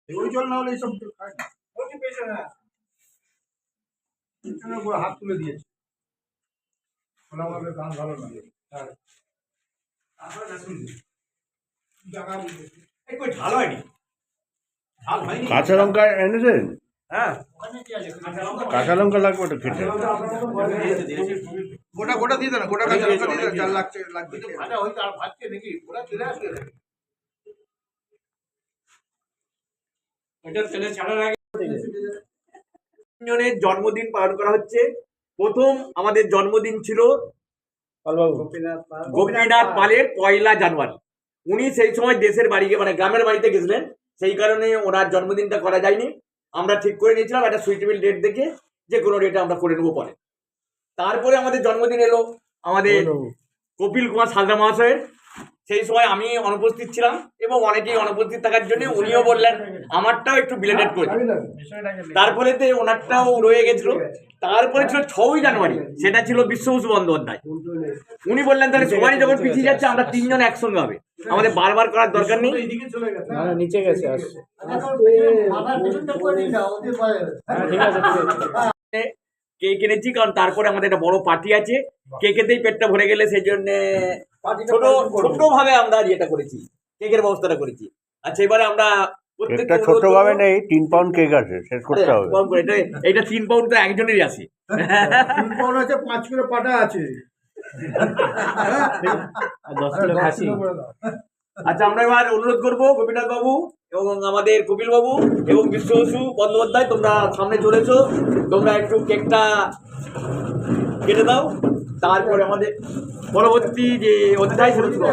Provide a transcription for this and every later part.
ওই জল না হলে এইসব খায় না। হাত তুলে দিয়েছে গান ভালো লাগে। ঝাল হয়নি, কাঁচা লঙ্কা এনেছেন? হ্যাঁ কাঁচা লঙ্কা লাগবে ওটা খেতে। গোটা গোটা দিয়ে দেন, গোটা কাঁচা লঙ্কা দিয়ে দেন, জাল লাগছে লাগবে। ভাজা হইতে আর ভাজছে নাকি ওরা চলে আসবে এটা তেলে ছাড়ার আগে তিনজনের জন্মদিন পালন করা হচ্ছে। প্রথম আমাদের জন্মদিন ছিল গোপীনাথ পালের 1 জানুয়ারি। উনি সেই সময় দেশের বাড়িতে মানে গ্রামের বাড়িতে গেছিলেন, সেই কারণে ওনার জন্মদিনটা করা যায়নি। আমরা ঠিক করে নিয়েছিলাম একটা সুইটেবল ডেট দেখে যে কোনো ডেটে আমরা করে নেবো পরে। তারপরে আমাদের জন্মদিন এলো আমাদের কপিল কুমার সালদা মহাশয়ের। সেই সময় আমি অনুপস্থিত ছিলাম এবং অনেকেই অনুপস্থিত থাকার জন্য উনিও বললেন আমারটাও একটু বিলেটেড করে। তারপরে ওনারটাও রয়ে গেছিল। তারপরে ছিল 6 জানুয়ারি, সেটা ছিল বিশ্ব বসু বন্দ্যোপাধ্যায়। উনি বললেন তাহলে সবাই যখন পিছিয়ে যাচ্ছে আমরা তিনজন একসঙ্গে হবে, আমাদের বারবার করার দরকার নেই। নিচে গেছে কেক এনেছি কারণ তারপরে আমাদের একটা বড় পার্টি আছে। কেকেতেই পেটটা ভরে গেলে সেই জন্য ছোট ভাবে আমরা ইয়েটা করেছি, কেকের ব্যবস্থাটা করেছি। আচ্ছা এবারে আমরা একটা ছোট ভাবে নেই, 3 পাউন্ড কেক আছে, শেষ করতে হবে। এটা 3 পাউন্ড তো একজনেরই আছে। 3 পাউন্ড আছে, 5 কিলো পাটা আছে। আচ্ছা আমরা এবার অনুরোধ করবো গোপীনাথ বাবু এবং আমাদের কপিল বাবু এবং বিশ্ব বসু বন্দ্যোপাধ্যায়, তোমরা সামনে চলেছো, তোমরা একটু কেকটা কেটে দাও। তারপরে আমাদের পরবর্তী যে অধ্যায় শুরু বিশ্ব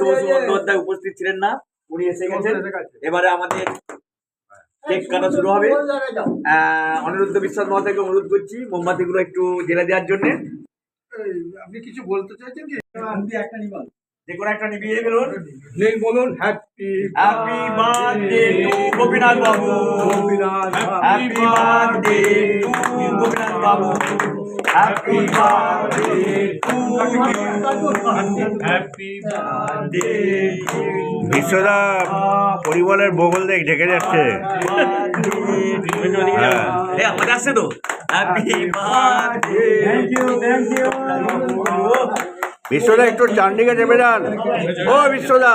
বসু বন্দ্যোপাধ্যায় উপস্থিত ছিলেন না, উনি এসে গেছেন। এবারে আমাদের কেক কাটা শুরু হবে। অনিরুদ্ধ বিশ্বাস মহাশয়কে অনুরোধ করছি মোমবাতিগুলো একটু জেলে দেওয়ার জন্য। আপনি কিছু বলতে চাইছেন কি? একটা নিবান, যে কোনো একটা নিবিয়ে বলুন। নেই বলুন happy happy birthday to Gopinath babu, happy birthday to Gopinath babu, happy birthday to you, happy birthday. বিশ্বদা পরিমলের বগল দেখ ঢেকে যাচ্ছে। আমাদের আসছে তো হ্যাপি বার্থডে। বিশ্বদা একটু ডান দিকে চেপে যান। ও বিশ্বদা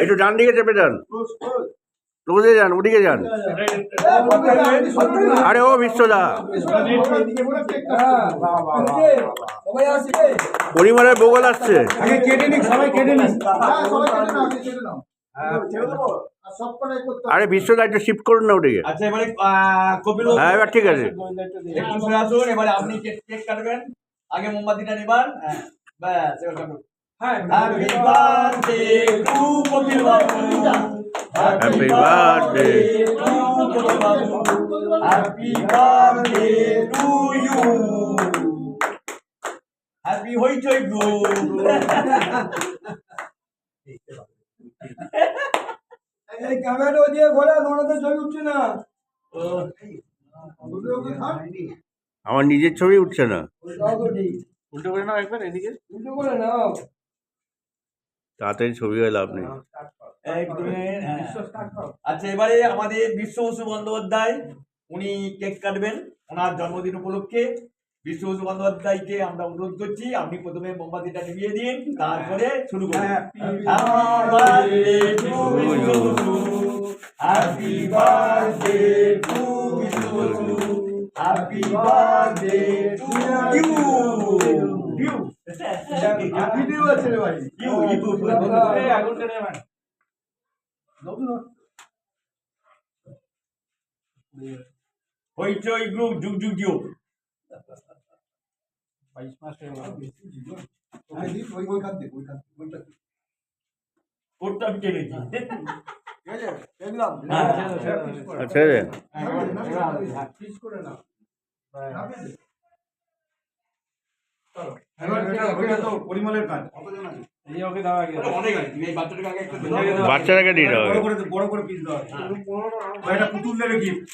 একটু ডান দিকে চেপে যান, ক্লোজে যান, ওদিকে যান। আরে ও বিশ্বদা, পরিমলের বগল আসছে। আরে বিশ্বদা একটু শিফট করুন না ওদিকে। আচ্ছা এবারে কপিল, হ্যাঁ এবার ঠিক আছে। একটু সরে আসুন। এবারে আপনি কেক কাটবেন, আগে মোমবাতিটা নেবার। ব্যাস এবার কাটুন। হ্যাপি বার্থডে টু কপিল বাবু, হ্যাপি বার্থডে টু কপিল বাবু, happy birthday to you, happy Hoichoi group. এই ক্যামেরা দিয়ে ঘোরা, নোনাতে ছবি উঠছে না। আমার নিজের ছবি উঠছে না। উল্টো করে নাও একবার, এদিকে উল্টো করে নাও। তাড়াতাড়ি ছবি হয়ে লাভ নেই। আচ্ছা এবারে আমাদের বিশ্ব বসু বন্দ্যোপাধ্যায় উনি কেক কাটবেন ওনার জন্মদিন উপলক্ষে। বিশ্ব বসু বন্দ্যোপাধ্যায়কে আমরা অনুরোধ করছি আপনি প্রথমে মোমবাতিটা নিভিয়ে দিন, তারপরে শুরু করুন। Happy birthday to Bishwa Basu, happy birthday to you. Video আছে রে ভাই। আগুন টেনে ভাই। হইচই গ্রুপ যুগ যুগ যুগ। 22 মাস হয়ে গেল। কোটটা আমি টেনেছি। আচ্ছা রে পরিমলের কাজ কতজন আছে? অনেক আছে, এই বাচ্চাটাকে আগে একটা বাচ্চাটাকে দিয়ে দাও। বড় করে পিস দাও। এটা পুতুল দেবে গিফট।